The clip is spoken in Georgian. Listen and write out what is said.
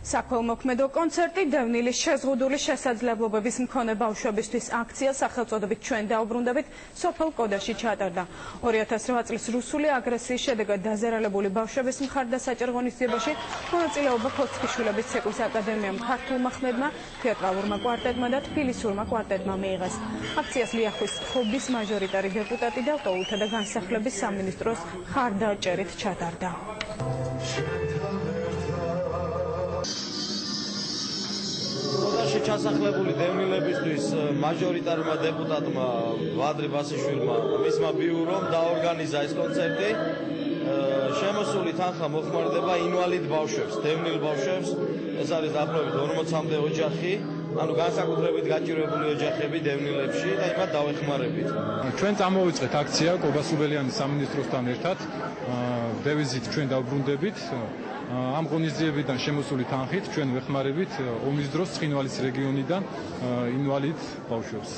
საქველმოქმედო კონცერტი დევნილის შეზღუდული შესაძლებლობების მქონე ბავშვებისთვის აქცია სახელწოდებით ჩვენ დაუბრუნდებით სოფელ კოდაში ჩატარდა. 2008 წლის რუსული აგრესიის შედეგად დაზარალებული ბავშვების მხარდასაჭერ ღონისძიებაში მონაწილეობა ქოცხიშვილების ცეკვის აკადემიამ, ქართულმა ხმებმა, თეატრალურმა კვარტეტმა და თბილისურმა კვარტეტმა მიიღეს. აქციას ლიახვის ხობის მაჟორიტარი დეპუტატი და ავტოულთა და განსახლების სამინისტროს მხარდაჭერით ჩატარდა. კოდაში ჩასახლებული დევნილებისთვის მაჟორიტარმა დეპუტატმა ვადრი ბასიშვილმა მისმა ბიურომ დაორგანიზა ეს კონცერტი. შემოსული თანხა მოხმარდება ინვალიდ ბავშვებს, დევნილ ბავშვებს. ეს არის დაახლოებით 40-მდე ოჯახი, ანუ განსაკუთრებით გაჭირვებული ოჯახები დევნილებში და იმათ დავეხმარებით. ჩვენ წამოვიწყეთ აქცია კობასუბელიანის სამინისტროსთან ერთად დევიზით ჩვენ დავბრუნდებით. ამ ღონისძიებიდან შემოსული თანხით ჩვენ ვეხმარებით ომის დროს ცხინვალის რეგიონიდან ინვალიდ ბავშვებს.